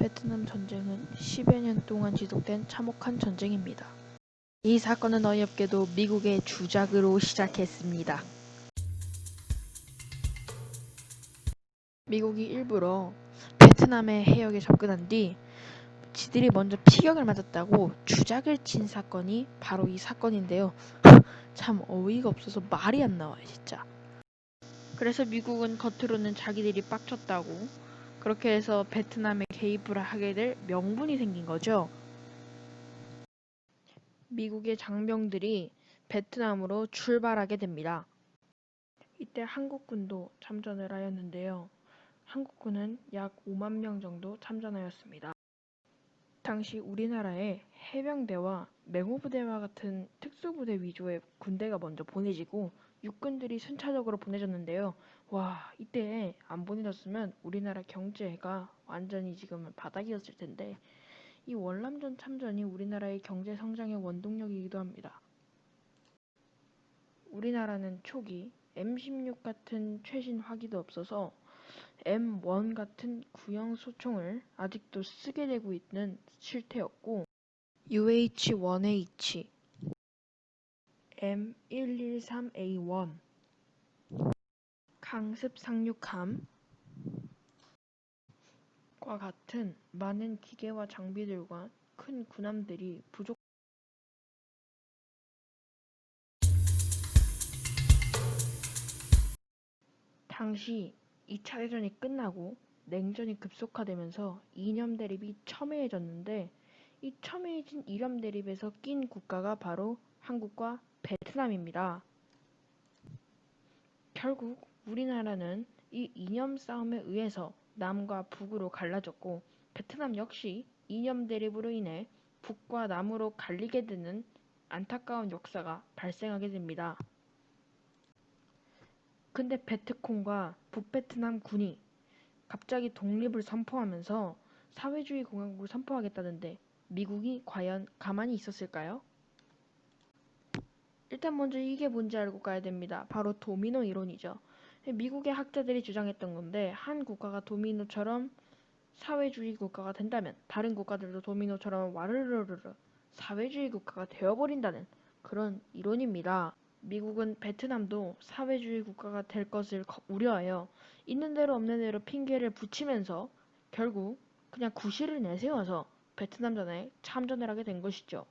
베트남 전쟁은 10여 년 동안 지속된 참혹한 전쟁입니다. 이 사건은 어이없게도 미국의 주작으로 시작했습니다. 미국이 일부러 베트남의 해역에 접근한 뒤 지들이 먼저 피격을 맞았다고 주작을 친 사건이 바로 이 사건인데요. 참 어이가 없어서 말이 안 나와요, 진짜. 그래서 미국은 겉으로는 자기들이 빡쳤다고 그렇게 해서 베트남에 개입을 하게 될 명분이 생긴 거죠. 미국의 장병들이 베트남으로 출발하게 됩니다. 이때 한국군도 참전을 하였는데요. 한국군은 약 5만 명 정도 참전하였습니다. 당시 우리나라에 해병대와 맹호부대와 같은 특수부대 위주의 군대가 먼저 보내지고 육군들이 순차적으로 보내졌는데요. 와, 이때 안 보내졌으면 우리나라 경제가 완전히 지금 바닥이었을 텐데 이 월남전 참전이 우리나라의 경제 성장의 원동력이기도 합니다. 우리나라는 초기 M16 같은 최신 화기도 없어서 M1 같은 구형 소총을 아직도 쓰게 되고 있는 실태였고 UH-1H, M113A1, 강습 상륙함과 같은 많은 기계와 장비들과 큰 군함들이 당시 2차 대전이 끝나고 냉전이 급속화되면서 이념 대립이 첨예해졌는데 이 첨예해진 이념 대립에서 낀 국가가 바로 한국과 베트남입니다. 결국 우리나라는 이 이념 싸움에 의해서 남과 북으로 갈라졌고 베트남 역시 이념 대립으로 인해 북과 남으로 갈리게 되는 안타까운 역사가 발생하게 됩니다. 근데 베트콩과 북베트남 군이 갑자기 독립을 선포하면서 사회주의 공화국을 선포하겠다는데 미국이 과연 가만히 있었을까요? 일단 먼저 이게 뭔지 알고 가야 됩니다. 바로 도미노 이론이죠. 미국의 학자들이 주장했던 건데 한 국가가 도미노처럼 사회주의 국가가 된다면 다른 국가들도 도미노처럼 와르르르르 사회주의 국가가 되어버린다는 그런 이론입니다. 미국은 베트남도 사회주의 국가가 될 것을 우려하여 있는 대로 없는 대로 핑계를 붙이면서 결국 그냥 구실을 내세워서 베트남전에 참전을 하게 된 것이죠.